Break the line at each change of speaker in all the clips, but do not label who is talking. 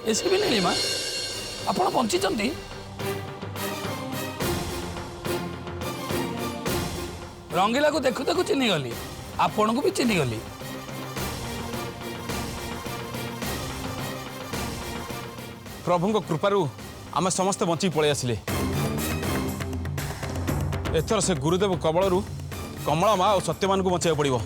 SP Nilima आपण बंचिचंती रंगीला को देखु देखु चिन्ही गली आपण को भी चिन्ही गली
प्रभु कृपारू आम समस्त बंची पलि आसिले एथर से गुरुदेव कबलरू कमला माँ और सत्यवान को बचाइक पड़ो।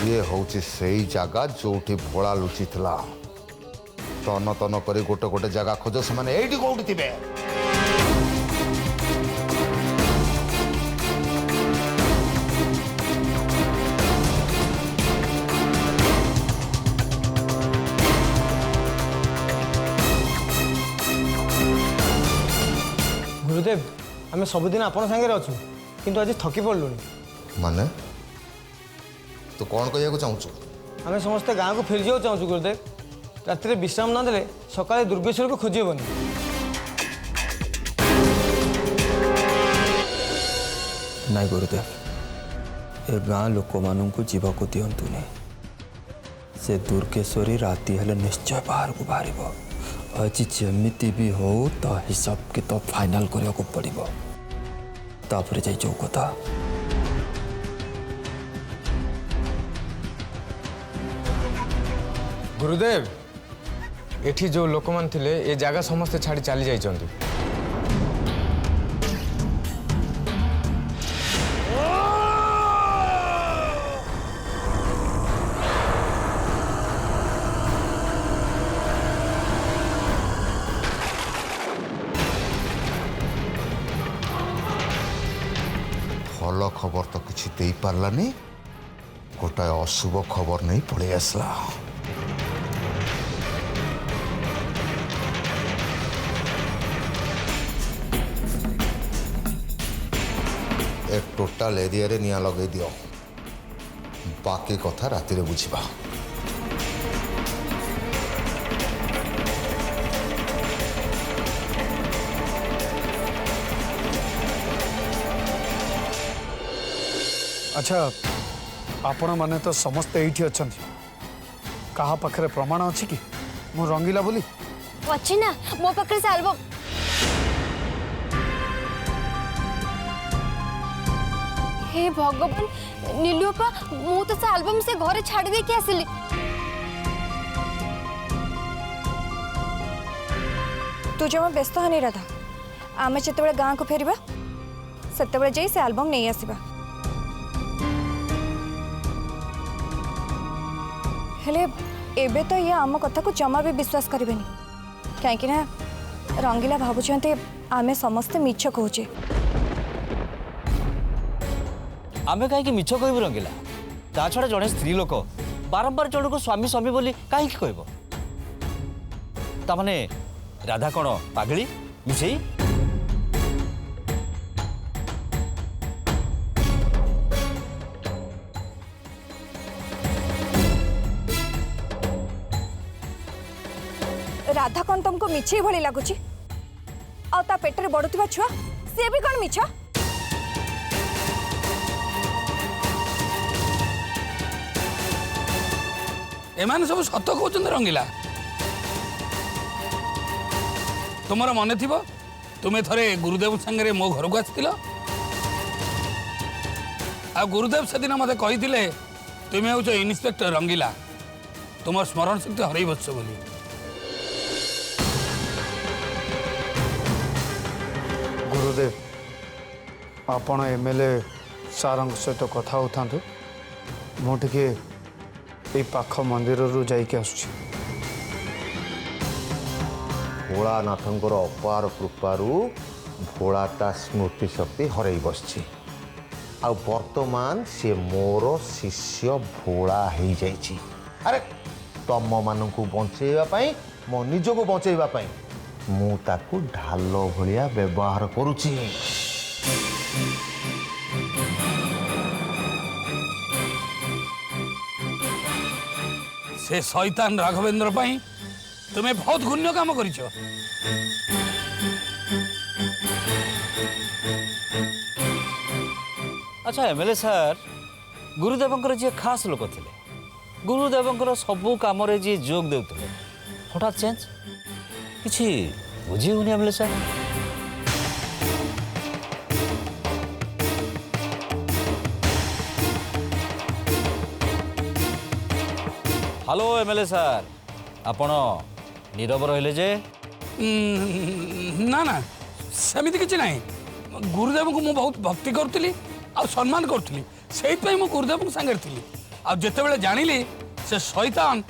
ये होची सही जगह जोठी भोला लुचि थला तन तन करी गोटे गोटे जगह खोज से माने एठी कोठी थिबे।
गुरुदेव आम सबुदिन आपण सांगे अच्छु किंतु आज थकी पड़लुनी
माने तू कौन कहू चाहूँ?
आम समस्ते गाँव को फेरी जाओ चाहूँ गुरुदेव राति विश्राम न देले सकाଳେ दुर्गेश्वर को खोजी हेबनी।
नाई गुरुदेव ए गाँ लोक मान को जीवाक दिंतुनि से दुर्गेश्वरी राति हेले निश्चय बाहर को बाहर आज जमीती भी हो तो हिसाब किताब फाइनल करने को पड़ो तापर जाई जो कथा।
गुरुदेव एठी जो लोक मान थिले ए जगह समस्ते छाड़ी चली जाइछन्ति।
भल खबर तो किसी दे पारलानी गोटाए अशुभ खबर नहीं पड़े आसला। ए टोटाल एरिया रे निया लगे दियो बाकी कथा राति रे बुझिबा।
अच्छा आपण माने तो समस्ते एठी अछंती कहा पाखरे प्रमाण अछि कि मु रंगीला बोली
अच्छी ना मो पाखरे से एल्बम हे भगवान नीलुपा मु तो से एल्बम से घरे छाड़ दे के आसिली
तू जमा व्यस्त हनी राधा आमे जेतेबेले गाँ को फेरिबा सेतेबेले जाई से एल्बम नहीं आसीबा हेले एबे तो ये आम कथा को जमा भी विश्वास करेनि कहीं ना रंगीला भावुंते आमे समस्ते मिछ कहूचे।
आमे कहीं मिछ कहबू रंगीला ता छड़ा जड़े स्त्री लोक बारंबार जन को स्वामी स्वामी बोली कहीं कहब ताने राधा कौन पागली मिछेई
राधा कौन तुमको मिछे भली लगुच आ पेटर बढ़ुवा छुआ सी भी कौन मिछ
एमाने सब सत कहते रंगीला तुमर मन थी तुम्हें थरे गुरुदेव संगे मो घर को आसतिल आ गुरुदेव से दिन मत कही तुम्हें हूँ इन्स्पेक्टर रंगीला तुम स्मरण शक्ति हरई बस बोली
गुरुदेव आपण एमएलए सार सहित कथा होता मुझे ये पाख मंदिर रू जाइके आसुची
भोलानाथंकर अपार कृपारू भोलाटा स्मृति शक्ति हरई बसछि आ वर्तमान से मोर शिष्य भोला हो जाइछि। अरे तम मानू बचेवा पाई मो निज को बचेवा पाई मु ताकू ढाल भलिया व्यवहार करुछि।
से शैतान राघवेंद्र पाई तुम्हें बहुत घुण्य काम करिछ।
अच्छा एमएलए सार गुरुदेवंकर जी खास लोक थे गुरुदेवंकर सबू कम जी जोग देते हठात चेंज किसी बुझी होनी एमएलए सार हेलो एमएलए सार आपण नीरव रहिले जे
ना ना सेमिति किछि नाही गुरुदेव को मु बहुत भक्ति करतली आ सम्मान करतली सेहि मु गुरुदेव संगे थी आ जेतेबेले जानिली से शैतान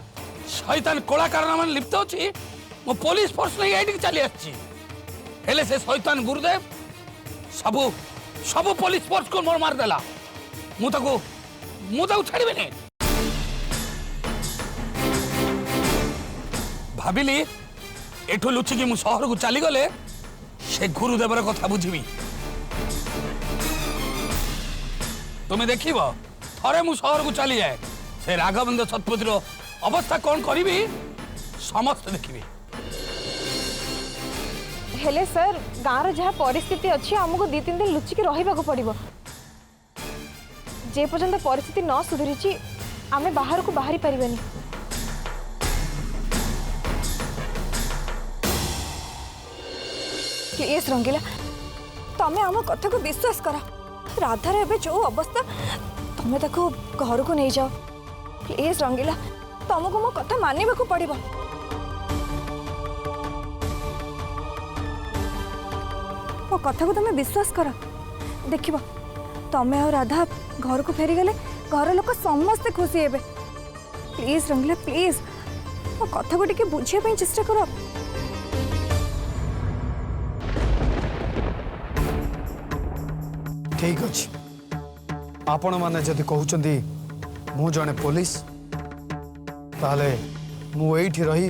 शैतान कोला कारनामा लिप्त अछि मो पुलिस फोर्स नहीं एठी चली आछि हेले से शैतान गुरुदेव सबु सबु पुलिस फोर्स को मोर मार देला मु ताको छाड़बे नहीं भाविली एठू लुचिकी मु सहर को चली गले से गुरुदेवर कथा बुझी तुम्हें देख थे मु सहर को चली जाए से राघवेंद्र शतपथीर अवस्था कौन करी समस्त देखी
हेले सर गाँव जहाँ परिस्थिति अच्छी आमको 2-3 दिन लुचिकी रहा पड़ो जे पर्यंत परिस्थिति न सुधरी आमे बाहर को बाहरी पारिबानी प्लीज रंगीला तमें आम कथा को विश्वास कर राधार एवं जो अवस्था तमें ताको घर को नहीं जाओ प्लीज रंगीला तुमको मो कथा मानने को पड़ो मो कथा को तुम विश्वास कर देख तमें और राधा घर को फेरी गले घर लोक समस्ते खुशी हे प्लीज रंगीला प्लीज मो कथा को टिके बुझे चेष्टा कर
ठीक अच्छे आपण मैंने जदि कहते मु जड़े पुलिस ताले मु एठी रही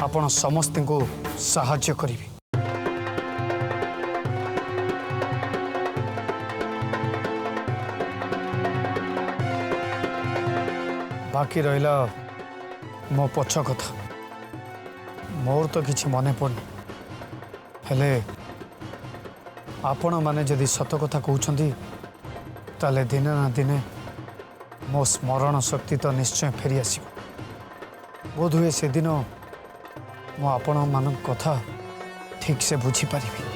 आपण समस्त को साहाय्य करी बाकी रहा मो पछ कथा मोर तो किसी मन पड़नी हेले आपण माने जदि सत कथा कहते ताले दिने ना दिने मो स्मरण शक्ति तो निश्चय फेरी आस बोध हुए से दिन मो आपण मान कथा ठीक से बुझी पारिबी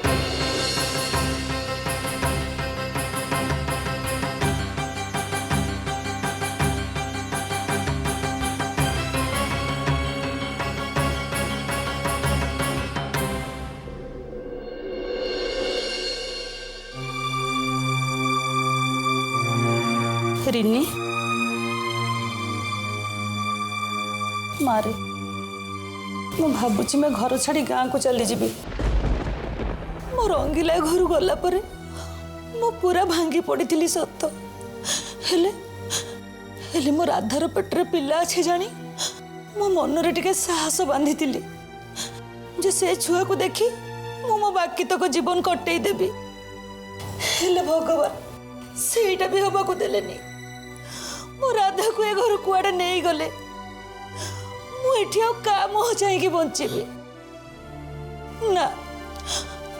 रिनी मारे मु भाବୁची मैं घर छाड़ी गाँ को चली जीवी मो रंगीला घर गला परे मु पूरा भांगी पड़ी सत हेले हेले मो राधार पेटरे पिला अच्छे जानी मो मनरे टिके साहस बांधी जे से छुआ को देखी मो बाकी तक जीवन कटई देवी हेले भगवान सेटा भी हवा को देलेनी मो राधा को ए घर कुआड़े नहीं गले मुझे का मुह चाहिए बंचेबी ना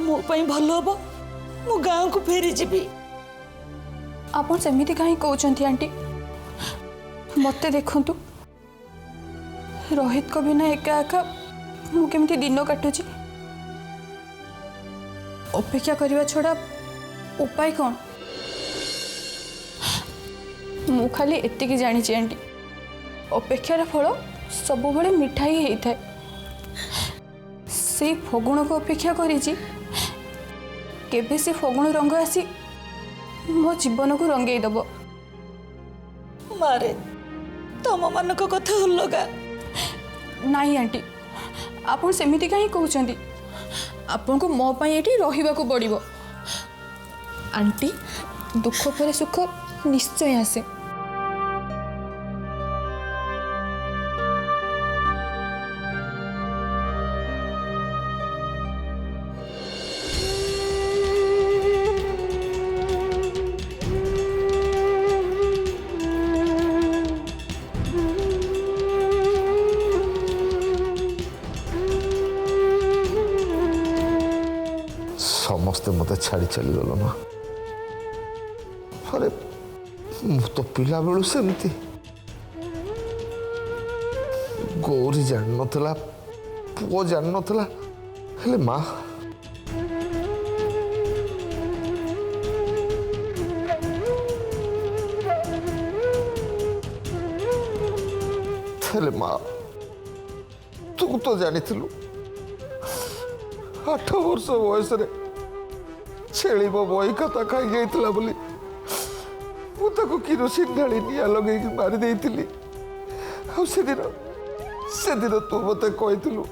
मो पई भल हम मो गाँव को फेरी जीवी
आप सेमिति कहीं कहते आंटी मत देखु रोहित को बिना एका एका मुझे दिन काटुची अपेक्षा करने छड़ा उपाय कौन मु खाली एतिकी जानी आंटी अपेक्षार फल सब बड़े मिठा ही होता है से फगुण को अपेक्षा करी केबे से फगुण रंग आसी मो जीवन को रंगे दब
मारे तुम मान कथा अलगा
नहीं आंटी आपन सेमिति कहीं कहते आपन को मो पाई एठी रहिबा को पड़िबो आंटी दुख पर सुख निश्चय आसे
ସମସ୍ତେ ମୋତେ ଛାଡ଼ି ଚାଲିଗଲ ନା। ଆରେ ମୁଁ ତ ପିଲାବେଳୁ ସେମିତି। ଗୌରୀ ଜାଣିନଥିଲା, ପୁଅ ଜାଣିନଥିଲା, ହେଲେ ମା ହେଲେ ମା ତୁ ତ ଜାଣିଥିଲୁ 8 ବର୍ଷ ବୟସରେ ଛେଳି ମୋ ବହି ଖାତା ଖାଇଯାଇଥିଲା ବୋଲି ମୁଁ ତାକୁ କିରୋସିନ ଢାଳି ନିଆଁ ଲଗେଇକି ମାରି ଦେଇଥିଲି। ଆଉ ସେଦିନ ତୁ ମୋତେ କହିଥିଲୁ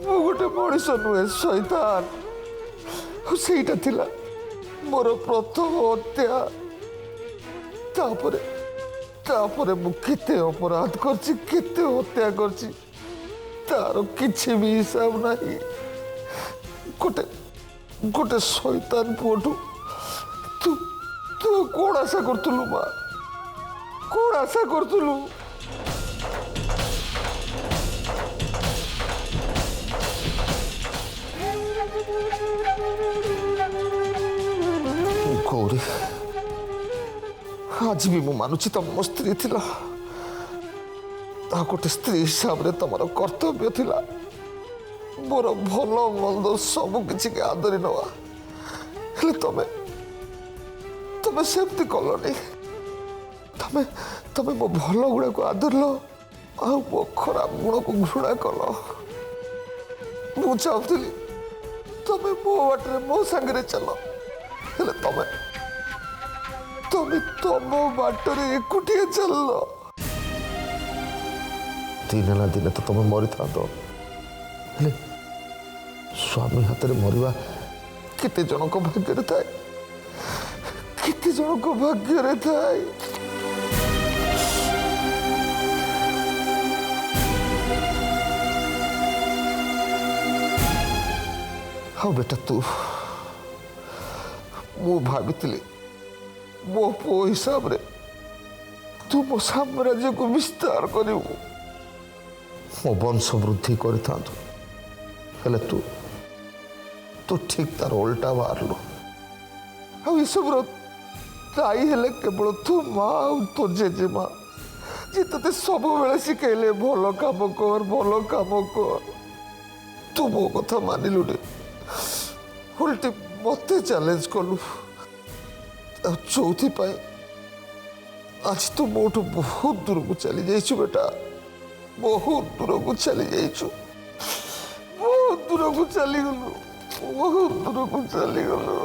ମୁଁ ଗୋଟେ ମଣିଷ ନୁହେଁ, ଶୈତାନ। ଆଉ ସେଇଟା ଥିଲା ମୋର ପ୍ରଥମ ହତ୍ୟା। ତାପରେ ମୁଁ କେତେ ଅପରାଧ କରିଛି, କେତେ ହତ୍ୟା କରିଛି, ତାର କିଛି ବି ହିସାବ ନାହିଁ। ଗୋଟେ ଶୈତାନ ପୁଅଠୁ ତୁ କଣ ଆଶା କରୁଥିଲୁ ମା? କଣ ଆଶା କରୁଥିଲୁ? ଗୌରୀ, ଆଜି ବି ମୁଁ ମାନୁଛି ତମ ମୋ ସ୍ତ୍ରୀ ଥିଲା। ତା ଗୋଟେ ସ୍ତ୍ରୀ ହିସାବରେ ତମର କର୍ତ୍ତବ୍ୟ ଥିଲା ମୋର ଭଲ ମନ୍ଦ ସବୁ କିଛିକି ଆଦରି ନେବା। ହେଲେ ତମେ ସେମିତି କଲନି। ତମେ ମୋ ଭଲ ଗୁଡ଼ାକୁ ଆଦରିଲ ଆଉ ମୋ ଖରାପ ଗୁଣକୁ ଘୃଣା କଲ। ମୁଁ ଚାହୁଁଥିଲି ତମେ ମୋ ବାଟରେ ମୋ ସାଙ୍ଗରେ ଚାଲ, ହେଲେ ତମେ ତମ ବାଟରେ ଏକୁଟିଆ ଚାଲିଲ। ଦିନେ ନା ଦିନେ ତ ତମେ ମରିଥାନ୍ତ, ହେଲେ ସ୍ୱାମୀ ହାତରେ ମରିବା କେତେ ଜଣଙ୍କ ଭାଗ୍ୟରେ ଥାଏ, କେତେ ଜଣଙ୍କ ଭାଗ୍ୟରେ ଥାଏ। ଆଉ ବେଟା ମୁଁ ଭାବିଥିଲି ମୋ ପୁଅ ହିସାବରେ ତୁ ମୋ ସାମ୍ରାଜ୍ୟକୁ ବିସ୍ତାର କରିବୁ, ମୋ ବଂଶ ବୃଦ୍ଧି କରିଥାନ୍ତୁ। ହେଲେ ତୁ ଠିକ୍ ତାର ଓଲଟା ବାହାରିଲୁ। ଆଉ ଏସବୁର ଦାୟୀ ହେଲେ କେବଳ ତୁ ମା ଆଉ ତୋ ଜେଜେମା, ଯେ ତତେ ସବୁବେଳେ ଶିଖେଇଲେ ଭଲ କାମ କର। ତୁ ମୋ କଥା ମାନିଲୁନି, ଓଲଟି ମତେ ଚ୍ୟାଲେଞ୍ଜ କଲୁ। ଆଉ ଯୋଉଥିପାଇଁ ଆଜି ତୁ ମୋଠୁ ବହୁତ ଦୂରକୁ ଚାଲି ଯାଇଛୁ ବେଟା, ବହୁତ ଦୂରକୁ ଚାଲି ଯାଇଛୁ, ବହୁତ ଦୂରକୁ ଚାଲିଗଲୁ, ବହୁତ ଦୂରକୁ ଚାଲିଗଲୁ।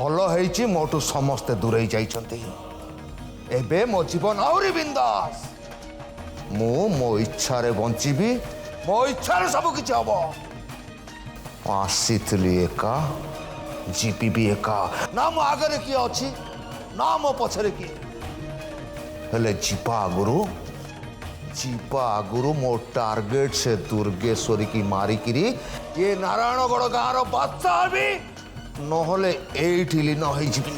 ଭଲ ହେଇଛି ମୋଠୁ ସମସ୍ତେ ଦୂରେଇ ଯାଇଛନ୍ତି। ଏବେ ମୋ ଜୀବନ ଆହୁରି ବିନ୍ଦାସ। ମୁଁ ମୋ ଇଚ୍ଛାରେ ବଞ୍ଚିବି, ମୋ ଇଚ୍ଛାରେ ସବୁ କିଛି ହବ। ଆସିଥିଲି ଏକା, ଯିବି ବି ଏକା। ନା ମୋ ଆଗରେ କିଏ ଅଛି, ନା ମୋ ପଛରେ କିଏ। ହେଲେ ଯିବା ଆଗରୁ ମୋ ଟାର୍ଗେଟ ସେ ଦୁର୍ଗେଶ୍ୱରୀ କି ମାରିକିରି ଏ ନାରାୟଣଗଡ଼ ଗାଁର ବାଦଶାହ ହେବି, ନହେଲେ ଏଇଠି ଲୀନ ହେଇଯିବି।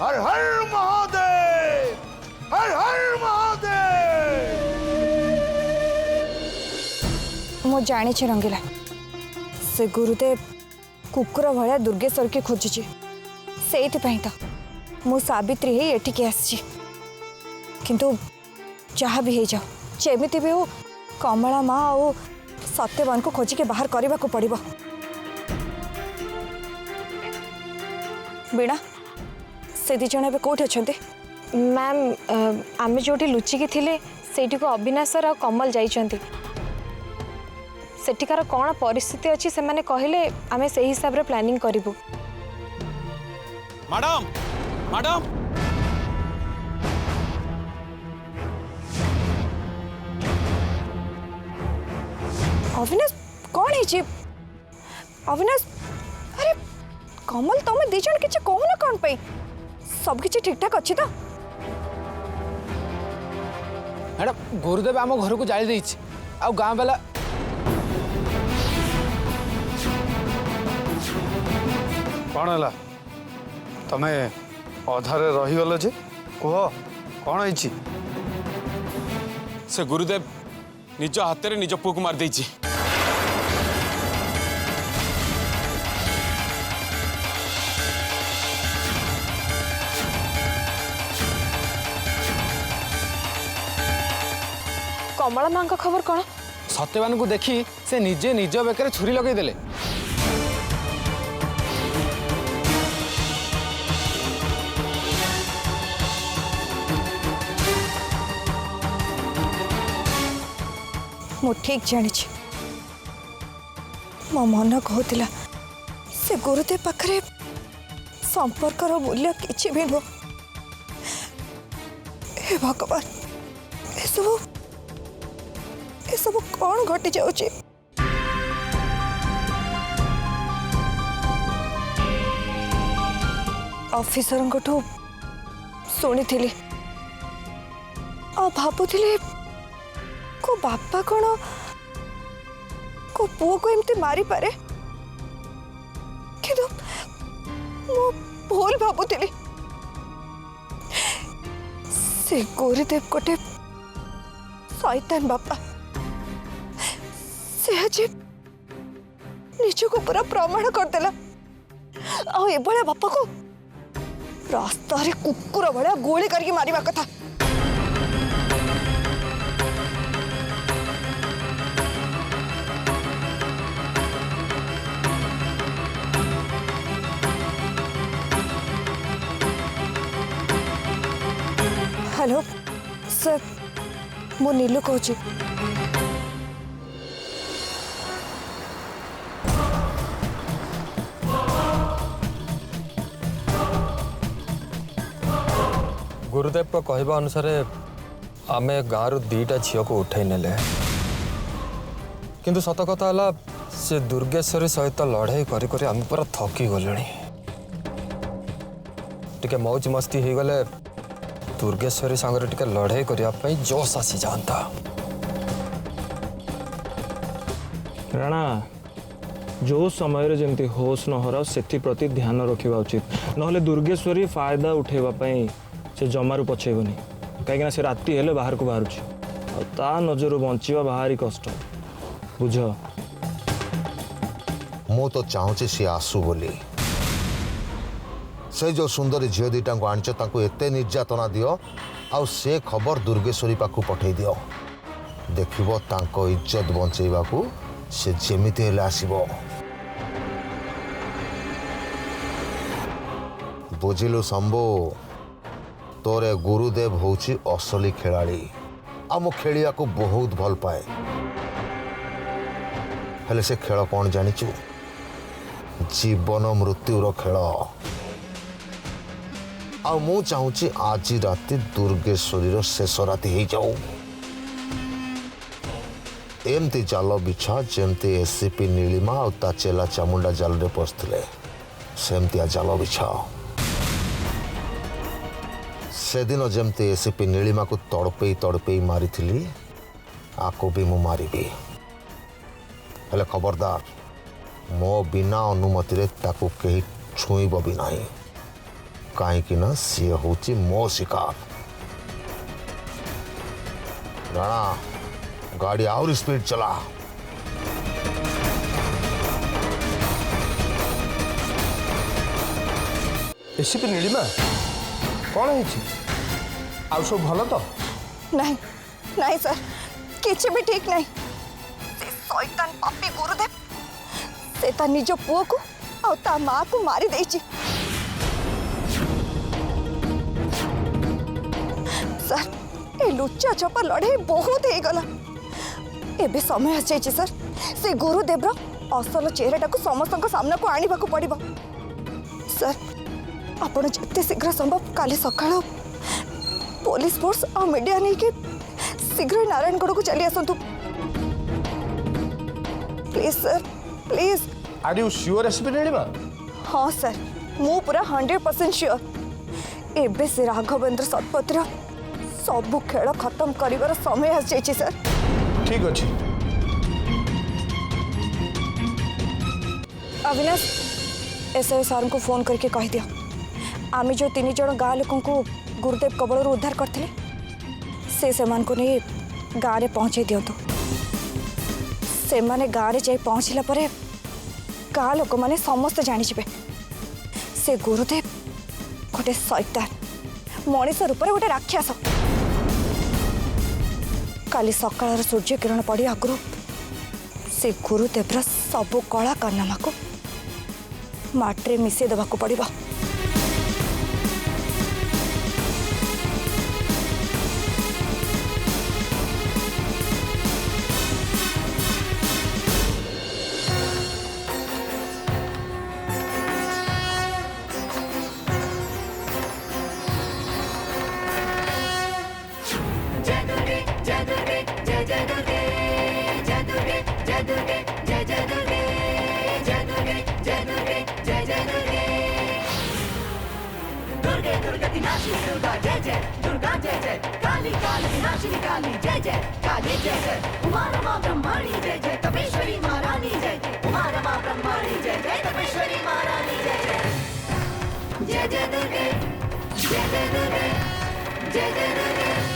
ହର ହର ମହାଦେବ, ହର ହର ମହାଦେବ।
ମୁଁ ଜାଣିଛି ରଙ୍ଗିଲା, ସେ ଗୁରୁଦେବ କୁକୁର ଭଳିଆ ଦୁର୍ଗେଶ୍ୱର କି ଖୋଜୁଛି। ସେଇଥିପାଇଁ ତ ମୁଁ ସାବିତ୍ରୀ ହେଇ ଏଠିକି ଆସିଛି। କିନ୍ତୁ ଯାହା ବି ହେଇଯାଉ, ଯେମିତି ବି ହଉ କମଳା ମା ଆଉ ସତ୍ୟବାନକୁ ଖୋଜିକି ବାହାର କରିବାକୁ ପଡ଼ିବ। ବୀଣା, ସେ ଦି ଜଣ ଏବେ କୋଉଠି ଅଛନ୍ତି? ମ୍ୟାମ୍, ଆମେ ଯୋଉଠି ଲୁଚିକି ଥିଲେ ସେଇଠିକୁ ଅବିନାଶ ସର ଆଉ କମଲ ଯାଇଛନ୍ତି। ସେଠିକାର କ'ଣ ପରିସ୍ଥିତି ଅଛି ସେମାନେ କହିଲେ ଆମେ ସେଇ ହିସାବରେ ପ୍ଲାନିଂ କରିବୁ।
ମ୍ୟାଡାମ୍,
ଅବିନାଶ, କ'ଣ ହେଇଛି? अविनाश अरे कमल तुम दी जन किसी कहूना कौन पे सब किसी ठीक ठाक अच्छी तो
मैडम गुरुदेव आम घर को जाली देछि आ गाँ वाला
कौन है तमे अधारे रहीगल जे कह कौन है
से गुरुदेव निज हाथ में निज पुओ को मार देछि।
कमला माँ का खबर कौन
सत्यवान को देखी से निजे निज बेकर छुरी लगे देले।
मु ठीक जानी मो मन कहला से गुरुदेव पाखरे संपर्कर मूल्य किसी भी नुह। हे भगवान ये सब कौन घटी जाऊची। ऑफिसर को शुणी थी भावुली को बापा कौन को पुओ को एमती मारी पारे किंतु मु भूल भावुली से गुरुदेव गोटे शैतान बापा से आज निज को पूरा प्रमाण करदेला आ बापा को रास्ता रे कुकुर भाया गोली करके मारिबा कथा। हेलो सर मु नीलू कहूँ
गुरुदेव को कहवा अनुसार आम गाँव दीटा झील को उठाई नेले किंतु सत कथा है से दुर्गेश्वरी सहित लड़ाई करी करी आम पूरा थकी गले टिके मौज मस्ती हो गले दुर्गेश्वरी सांगरे टिके लड़ाई करने जोश आसी जाता।
राणा जो समय जमी होश न हर से प्रति ध्यान रखा उचित नहले दुर्गेश्वरी फायदा उठेवाई से जमारू पछेबनी कहीं से राति हेले बाहर को बाहर ता नजर बंचा बाहरी कष्ट बुझ।
मु तो चाहूँ सी आसू बोली से जो सुंदरी झील दीटा को आणच एते निर्यातना दियो आउ से खबर दुर्गेश्वरी पाखु पठे दियो देखिबो तांको इज्जत बंचेबाकू से जेमिति हेले आसीबो। बुझिलु शंभु तोरे गुरुदेव होची असली खेलाड़ी आ मो खेलिया को बहुत भल पाए हेले से खेल कौन जानिचु जीवन मृत्युर खेल आ मु चाहूची आज राति दुर्गेश्वरीर शेष राति हो जाऊ एमती जाल बिछा जमती एसीपी नीलिमा और ता चेला चामुंडा जाल रे पसथिले सेमतिया जाल बिछा से दिन जमती एसीपी नीलिमा को तड़पे तड़पे मारी थी आको भी मु मारिबी हेले खबरदार मो बिना अनुमति रे ताकू कहीं छुईब भी नहीं कहीं ना सी हूँ मो शिकार। राणा गाड़ी और स्पीड चला।
एसीपी नीलिमा कौन है आउ सब भल तो
नहीं नहीं सर किसी भी ठीक नहीं से शैतान पापी गुरुदेव से ता निज पुओ को और ता माँ को मारी देची। सर ए लुच्चा छपा लड़ाई बहुत हो गला एबे समय आसी सर से गुरुदेव असल चेहराटा को समस्त सामना को आने को पड़ो। सर आपण जिते शीघ्र संभव काली सकाळ पुलिस फोर्स और मीडिया नहीं के शीघ्र नारायणगढ़ को चली आसतु please sir please.
Are you sure SP Nilima?
हाँ सर मु पूरा 100% श्योर एबे से राघवेंद्र शतपथीर सबू खेल खत्म कर समय आस जाइए सर।
ठीक अच्छे।
अविनाश एसआई सार को फोन करके कह दियो आम जो 3 जन गाँ लोक गुरुदेव कबल उद्धार करते से नहीं गाँव में पहुँचे दिंतु से गाँव में जाई पहुँचला परे गाँ लोक मैंने समस्त जानीजे से गुरुदेव गोटे शैतान मनीष रूप में गोटे राक्षस काली सकाळ सूर्य किरण पड़ी आगु से गुरुदेवर सबू कला कारनामा को माट्रे मिसई देवा पड़ो।
जय जय दुर्गे जय जय दुर्गे जय जय दुर्गे।